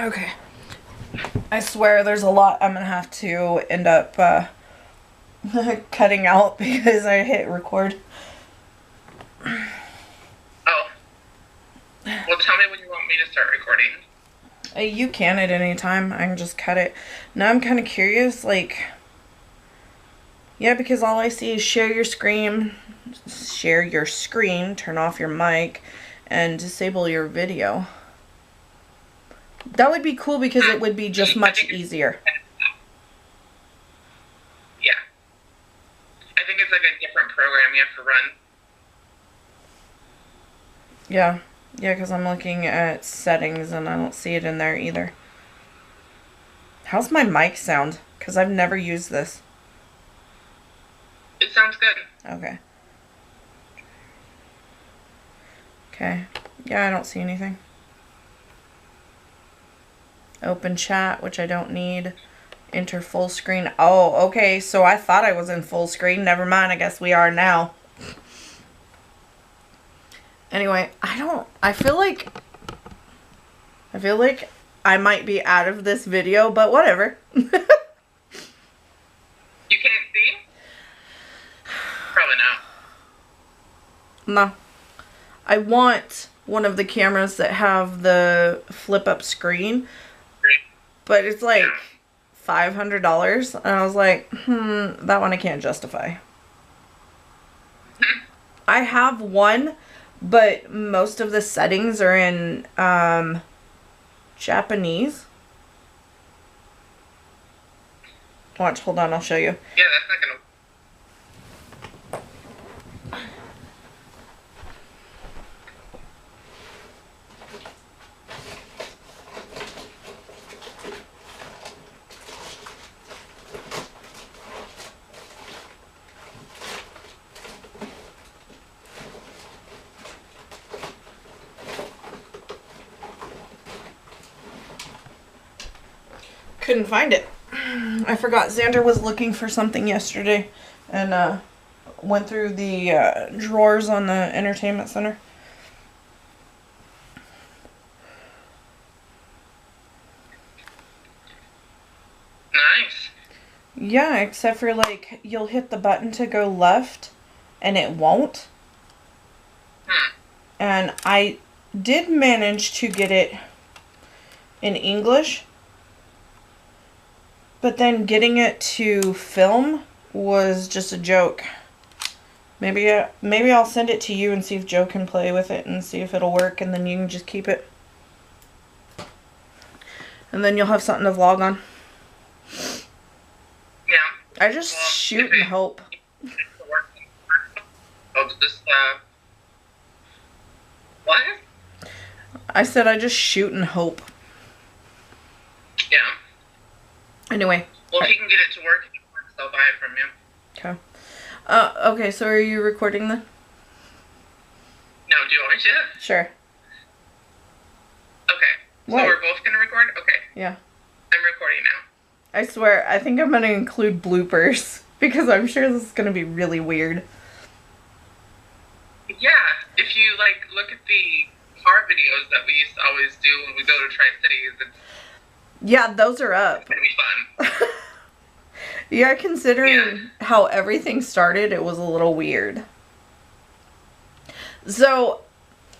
Okay. I swear there's a lot I'm gonna have to end up cutting out because I hit record. Oh, well, tell me when you want me to start recording. You can at any time. I can just cut it. Now I'm kind of curious, like, yeah, because all I see is share your screen, turn off your mic, and disable your video. That would be cool because it would be just much easier. Yeah. I think it's like a different program you have to run. Yeah. Yeah, because I'm looking at settings and I don't see it in there either. How's my mic sound? Because I've never used this. It sounds good. Okay. Okay. Yeah, I don't see anything. Open chat, which I don't need. Enter full screen. Oh, okay. So I thought I was in full screen. Never mind. I guess we are now. Anyway, I feel like I might be out of this video, but whatever. You can't see? Probably not. No. I want one of the cameras that have the flip up screen, but it's like $500. And I was like, that one I can't justify. I have one, but most of the settings are in Japanese. Watch, hold on, I'll show you. Yeah, that's not gonna. Couldn't find it. I forgot Xander was looking for something yesterday and went through the drawers on the entertainment center. Nice. Yeah, except for like you'll hit the button to go left and it won't. And I did manage to get it in English, but then getting it to film was just a joke. Maybe I'll send it to you and see if Joe can play with it and see if it'll work, and then you can just keep it. And then you'll have something to vlog on. Yeah. I just shoot and hope. I'll just, what? I said I just shoot and hope. Yeah. Anyway. Well, if you can get it to work, I'll buy it from you. Okay. Okay, so are you recording then? No, do you want me to? Sure. Okay. So What? we're both gonna record? Okay. Yeah. I'm recording now. I swear, I think I'm going to include bloopers because I'm sure this is going to be really weird. Yeah, if you, like, look at the car videos that we used to always do when we go to Tri-Cities, Yeah, those are up. it's gonna be fun. Yeah, considering how everything started, it was a little weird. So,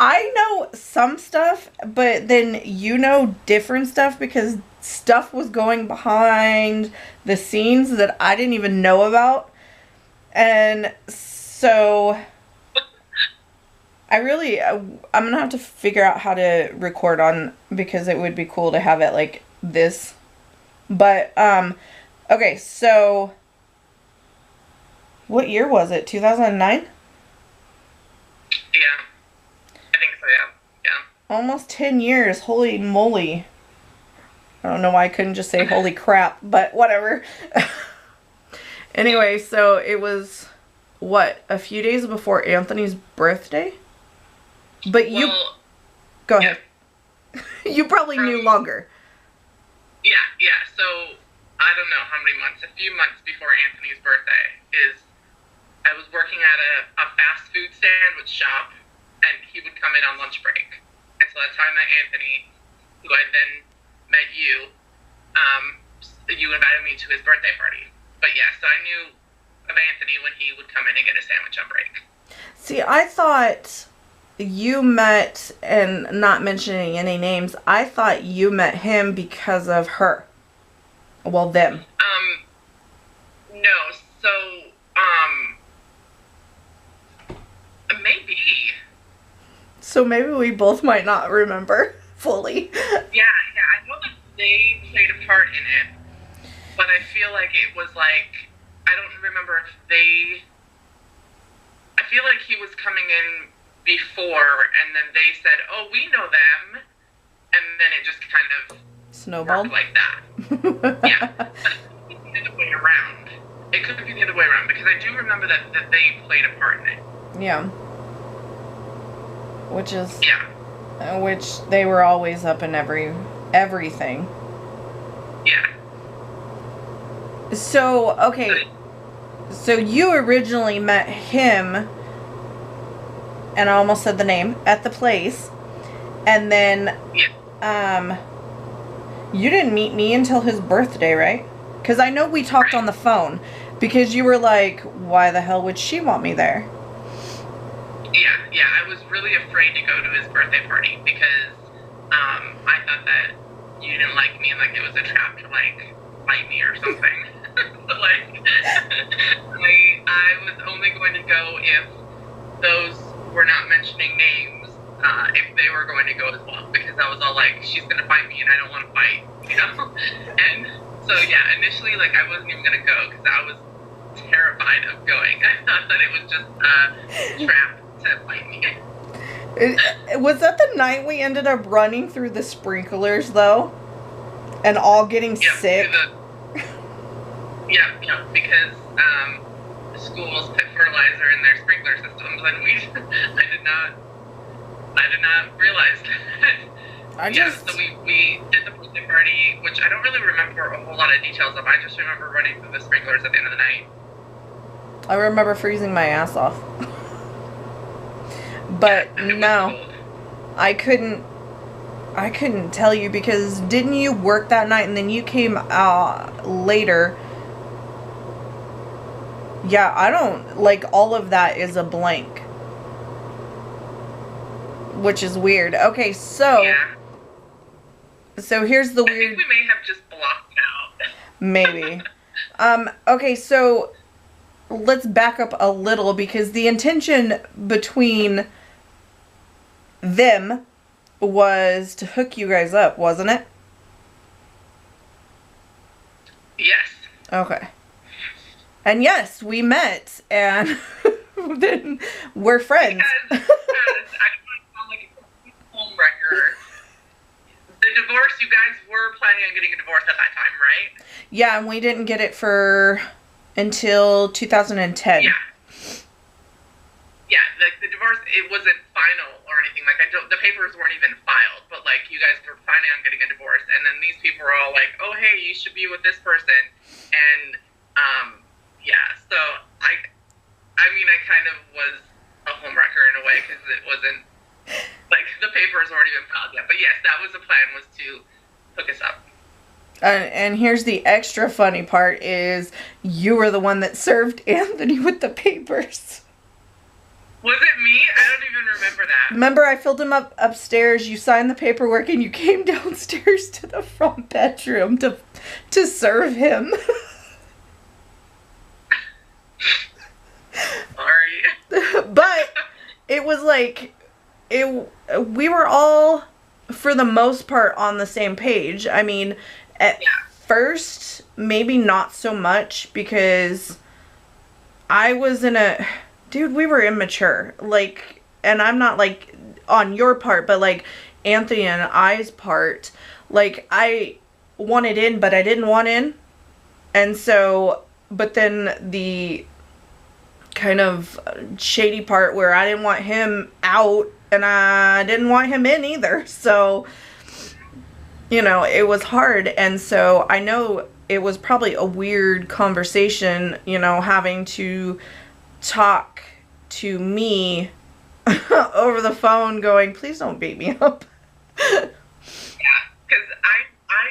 I know some stuff, but then you know different stuff because stuff was going behind the scenes that I didn't even know about. And so I'm gonna have to figure out how to record on, because it would be cool to have it like this. But, okay, so what year was it? 2009? Yeah. I think so, yeah. Yeah. Almost 10 years. Holy moly. I don't know why I couldn't just say holy crap, but whatever. Anyway, so it was, what, a few days before Anthony's birthday? But you... Well, go ahead. You probably knew longer. Yeah. So, I don't know how many months. A few months before Anthony's birthday I was working at a fast food sandwich shop, and he would come in on lunch break. And so that's how I met Anthony, who I then met you, you invited me to his birthday party. But yeah, so I knew of Anthony when he would come in and get a sandwich on break. See, I thought you met, and not mentioning any names, I thought you met him because of her. Well, them. No, so, maybe. So maybe we both might not remember fully. Yeah, I know that they played a part in it, but I feel like it was like, I don't remember if I feel like he was coming in before, and then they said, oh, we know them, and then it just kind of snowballed worked like that. Yeah, but it could be the other way around. It could be the other way around, because I do remember that they played a part in it. Yeah. Which they were always up in everything. Yeah. So, okay. So you originally met him, and I almost said the name, at the place. And then, you didn't meet me until his birthday, right? Because I know we talked on the phone. Because you were like, why the hell would she want me there? Yeah, I was really afraid to go to his birthday party because I thought that you didn't like me and like it was a trap to like fight me or something. But like, I was only going to go if those were not mentioning names, if they were going to go as well, because I was all like, she's gonna fight me and I don't want to fight, you know? And so yeah, initially like I wasn't even gonna go because I was terrified of going. I thought that it was just a trap to fight me. Was that the night we ended up running through the sprinklers though? And all getting sick? Yeah, because the schools put fertilizer in their sprinkler systems, and I did not realize that. So we did the birthday party, which I don't really remember a whole lot of details of. I just remember running through the sprinklers at the end of the night. I remember freezing my ass off. But no, I couldn't tell you because didn't you work that night and then you came later? Yeah, I don't, like, all of that is a blank. Which is weird. Okay, so. Yeah. So here's the I weird. think we may have just blocked out. Maybe. Okay, so let's back up a little because the intention between them was to hook you guys up, wasn't it? Yes. Okay. And yes, we met, and then we're friends. Because I don't want to sound like a homewrecker. The divorce, you guys were planning on getting a divorce at that time, right? Yeah, and we didn't get it until 2010. Yeah. Yeah, the divorce, it wasn't final or anything. Like, the papers weren't even filed, but, like, you guys were planning on getting a divorce. And then these people were all like, oh, hey, you should be with this person. And, yeah, so I mean, I kind of was a homewrecker in a way because it wasn't, like, the papers weren't even filed yet. But, yes, that was the plan, was to hook us up. And here's the extra funny part is you were the one that served Anthony with the papers. Was it me? I don't even remember that. Remember, I filled him up upstairs, you signed the paperwork, and you came downstairs to the front bedroom to serve him. Sorry. But it was like, we were all, for the most part, on the same page. I mean, at first, maybe not so much, because I was dude, we were immature. Like, and I'm not, like, on your part, but, like, Anthony and I's part. Like, I wanted in, but I didn't want in. And so, but then the kind of shady part where I didn't want him out, and I didn't want him in either. So, you know, it was hard. And so I know it was probably a weird conversation, you know, having to talk to me over the phone going, please don't beat me up. Yeah, because I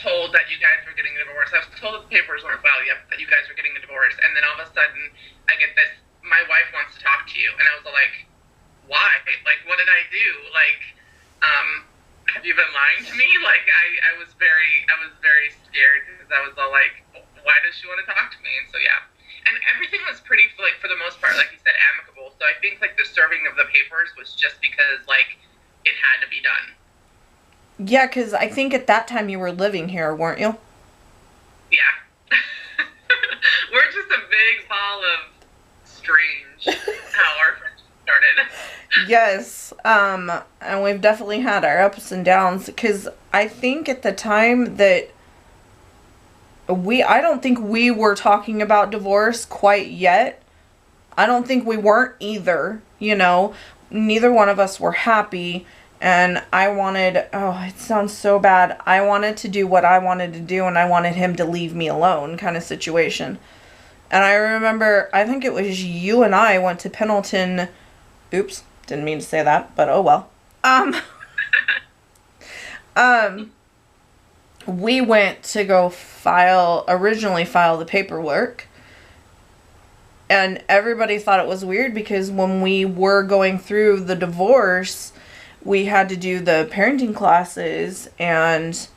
told that you guys were getting a divorce. I was told that the papers weren't filed yet, that you guys were getting a divorce. And then all of a sudden, I get this, my wife wants to talk to you. And I was like, why? Like, what did I do? Like, have you been lying to me? Like, I was very scared because I was all like, why does she want to talk to me? And so, yeah. And everything was pretty, like, for the most part, like you said, amicable. So I think, like, the serving of the papers was just because, like, it had to be done. Yeah, because I think at that time you were living here, weren't you? Yeah. We're just a big ball of strange how our friendship started. Yes, and we've definitely had our ups and downs, because I think at the time that I don't think we were talking about divorce quite yet. I don't think we weren't either, neither one of us were happy, and I wanted, oh, it sounds so bad, I wanted to do what I wanted to do, and I wanted him to leave me alone kind of situation. And I remember, I think it was you and I went to Pendleton, oops, didn't mean to say that, but oh well. We went to go originally file the paperwork. And everybody thought it was weird because when we were going through the divorce, we had to do the parenting classes, and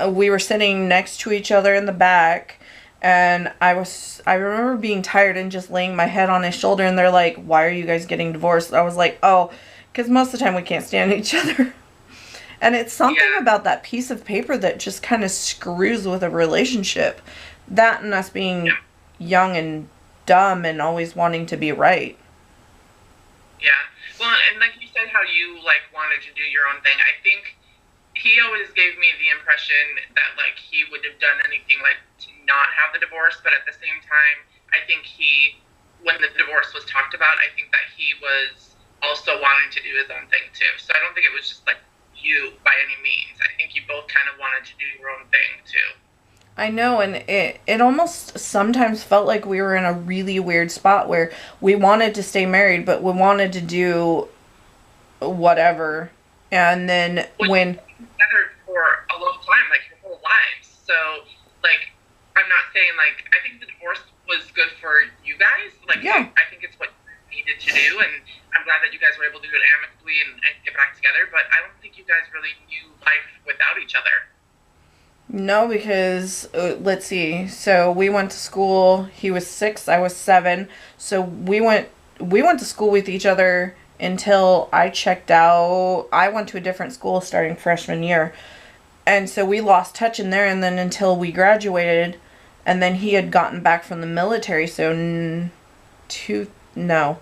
we were sitting next to each other in the back, and I remember being tired and just laying my head on his shoulder, and they're like, why are you guys getting divorced? I was like, oh, because most of the time we can't stand each other. And it's something about that piece of paper that just kind of screws with a relationship. That and us being young and dumb and always wanting to be right. Yeah. Well, and like you said, how you, like, wanted to do your own thing. I think he always gave me the impression that, like, he would have done anything, like, to not have the divorce. But at the same time, I think when the divorce was talked about, I think that he was also wanting to do his own thing, too. So I don't think it was just, like, you by any means. I think you both kind of wanted to do your own thing too. I know, and it almost sometimes felt like we were in a really weird spot where we wanted to stay married, but we wanted to do whatever. And then when together for a long time, like your whole lives. So, like, I'm not saying, like, I think the divorce was good for you guys. Like, yeah. I think it's what you needed to do, and I'm glad that you guys were able to do it amicably and get back together, but I don't think you guys really knew life without each other. No, because, let's see, so we went to school, he was 6, I was 7, so we went to school with each other until I checked out. I went to a different school starting freshman year, and so we lost touch in there, and then until we graduated, and then he had gotten back from the military, so no.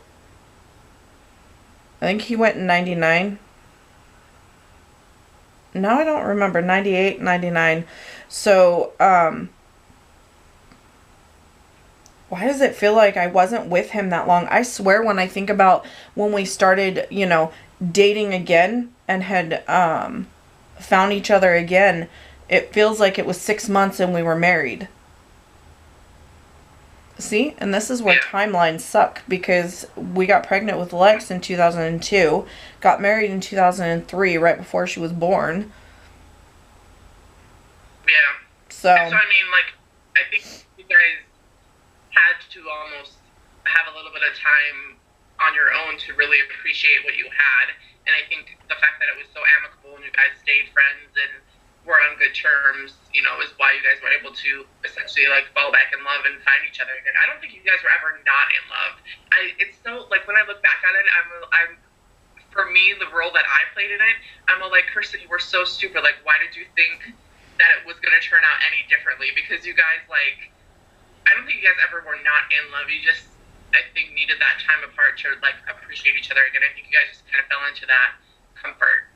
I think he went in 99. No, I don't remember. 98, 99. So, why does it feel like I wasn't with him that long? I swear when I think about when we started, dating again and had found each other again, it feels like it was 6 months and we were married. See? And this is where timelines suck, because we got pregnant with Lex in 2002, got married in 2003, right before she was born. Yeah. So I mean, like, I think you guys had to almost have a little bit of time on your own to really appreciate what you had. And I think the fact that it was so amicable and you guys stayed friends and were on good terms, is why you guys were able to essentially, like, fall back in love and find each other again. I don't think you guys were ever not in love. It's so, like, when I look back at it, I'm for me, the role that I played in it, I'm like, Krista, you were so stupid. Like, why did you think that it was going to turn out any differently? Because you guys, like, I don't think you guys ever were not in love. You just, I think, needed that time apart to, like, appreciate each other again. I think you guys just kind of fell into that comfort,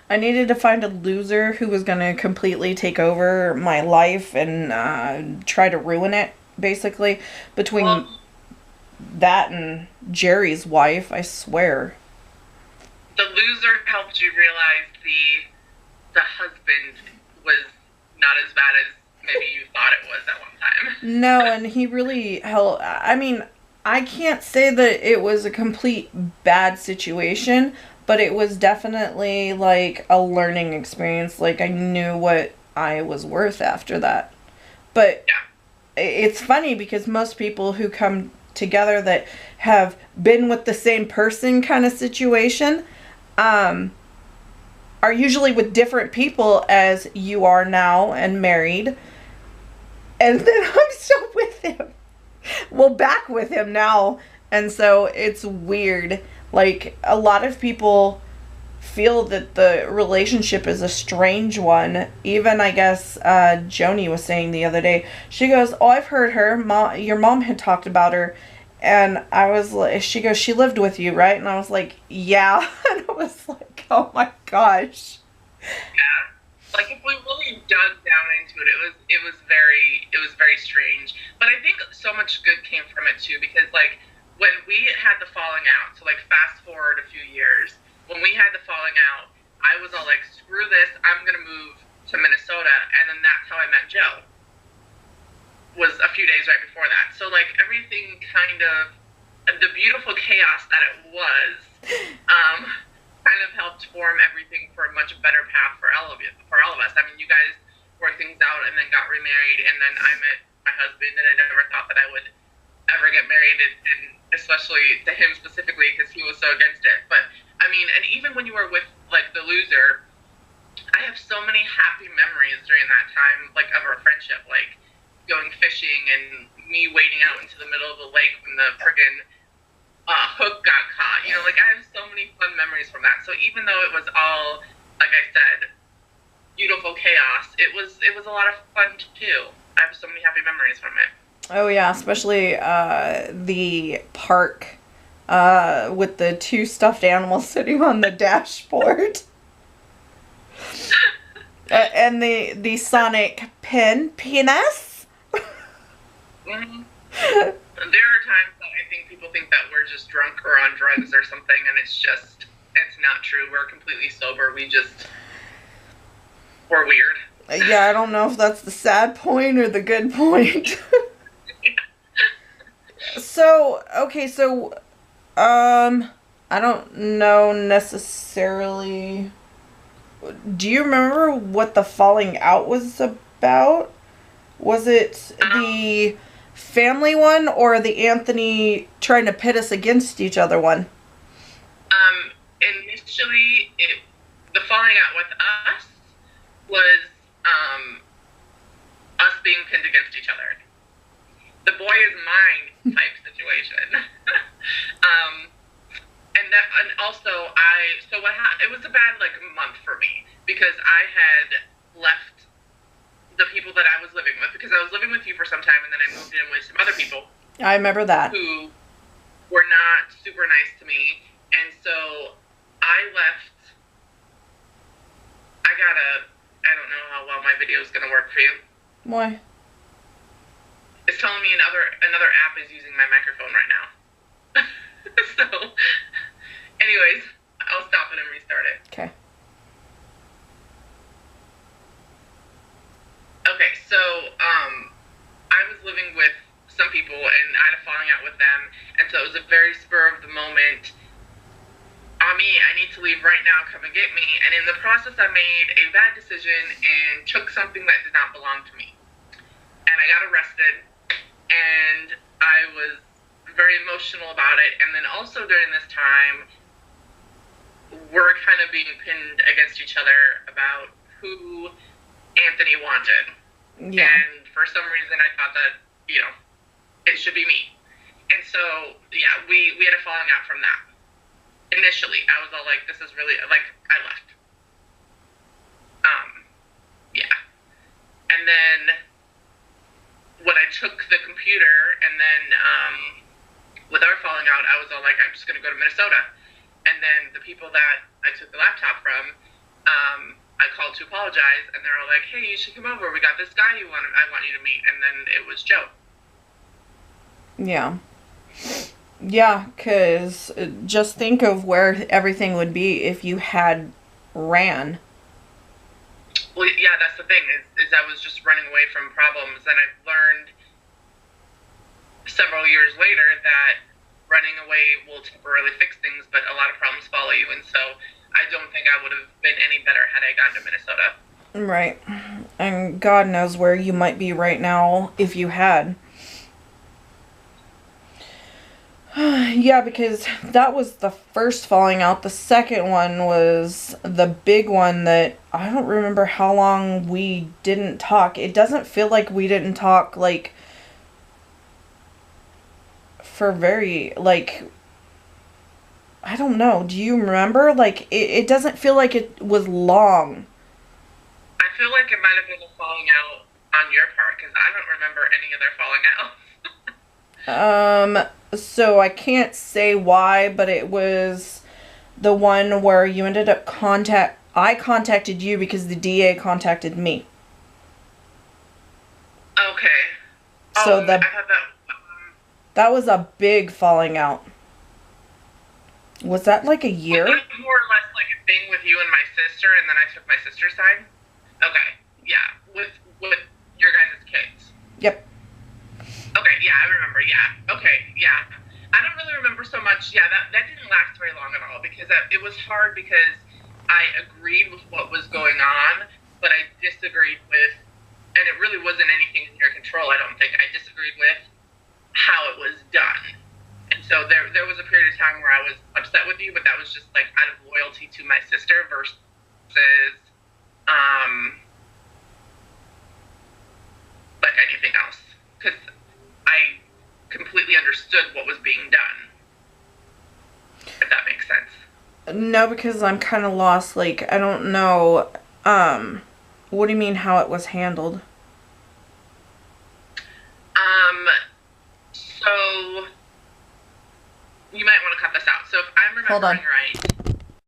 I needed to find a loser who was going to completely take over my life and try to ruin it, basically. Between that and Jerry's wife, I swear. The loser helped you realize the husband was not as bad as maybe you thought it was at one time. No, and he really helped. I mean, I can't say that it was a complete bad situation, but it was definitely like a learning experience. Like I knew what I was worth after that. But Yeah. it's funny because most people who come together that have been with the same person kind of situation um, are usually with different people as you are now and married. And then I'm still with him. Well, back with him now. And so it's weird. Like, a lot of people feel that the relationship is a strange one. Even, I guess, Joni was saying the other day, she goes, "Oh, I've heard her. Your mom had talked about her." And I was like, she goes, "She lived with you, right?" And I was like, "Yeah." And I was like, oh my gosh. Yeah. Like if we really dug down into it, it was very strange. But I think so much good came from it too, because like when we had the falling out, so like fast forward a few years, when we had the falling out, I was all like, screw this, I'm gonna move to Minnesota, and then that's how I met Joe. Was a few days right before that. So like everything kind of the beautiful chaos that it was, kind of helped form everything for a much better path for all of you, for all of us. I mean, you guys worked things out and then got remarried, and then I met my husband, and I never thought that I would ever get married, and especially to him specifically because he was so against it. But I mean, and even when you were with like the loser, I have so many happy memories during that time, like of our friendship, like going fishing and me wading out into the middle of the lake when the friggin' hook got caught. You know, like I have so many fun memories from that. So even though it was all, like I said, beautiful chaos, it was a lot of fun too. I have so many happy memories from it. Oh yeah, especially the park with the two stuffed animals sitting on the dashboard. And the Sonic penis. Mm-hmm. There are times that I think people think that we're just drunk or on drugs or something, and it's not true. We're completely sober. We're weird. Yeah, I don't know if that's the sad point or the good point. So, okay, so, I don't know necessarily. Do you remember what the falling out was about? Was it the family one or the Anthony trying to pit us against each other one? Initially, the falling out with us was us being pinned against each other. The boy is mine type situation. And also it was a bad like month for me because I had left the people that I was living with, because I was living with you for some time and then I moved in with some other people. I remember that. Who were not super nice to me. And so I left. I don't know how well my video is going to work for you. Why? It's telling me another app is using my microphone right now. So, anyways, I'll stop it and restart it. Okay. Okay, so I was living with some people and I had a falling out with them, and so it was a very spur of the moment. Ami, I need to leave right now, come and get me. And in the process, I made a bad decision and took something that did not belong to me. And I got arrested, and I was very emotional about it. And then also during this time, we're kind of being pinned against each other about who Anthony wanted. Yeah. And for some reason, I thought that, it should be me. And so, yeah, we had a falling out from that. Initially, I was all like, this is really, like, I left. Yeah. And then when I took the computer and then with our falling out, I was all like, I'm just going to go to Minnesota. And then the people that I took the laptop from, I called to apologize, and they're all like, hey, you should come over. We got this guy I want you to meet. And then it was Joe. Yeah. Yeah, because just think of where everything would be if you had ran. Well, yeah, that's the thing, is I was just running away from problems, and I've learned several years later that running away will temporarily fix things, but a lot of problems follow you. And so I don't think I would have been any better had I gone to Minnesota. Right. And God knows where you might be right now if you had. Yeah, because that was the first falling out. The second one was the big one that I don't remember how long we didn't talk. It doesn't feel like we didn't talk, like, for very, like, I don't know. Do you remember? Like, it doesn't feel like it was long. I feel like it might have been a falling out on your part because I don't remember any other falling out. So I can't say why, but it was the one where you ended up I contacted you because the DA contacted me. Okay. So I had that. that was a big falling out. Was that like a year? Was it more or less like a thing with you and my sister, and then I took my sister's side? Okay. Yeah. With your guys' kids. Yep. Okay, yeah, I remember, yeah. Okay, yeah. I don't really remember so much, yeah, that didn't last very long at all, because it was hard because I agreed with what was going on, but I disagreed with, and it really wasn't anything in your control, I don't think. I disagreed with how it was done. And so there was a period of time where I was upset with you, but that was just like out of loyalty to my sister versus, like anything else. Because I completely understood what was being done, if that makes sense. No, because I'm kind of lost. Like, I don't know. What do you mean how it was handled? So you might want to cut this out. So if I'm remembering right,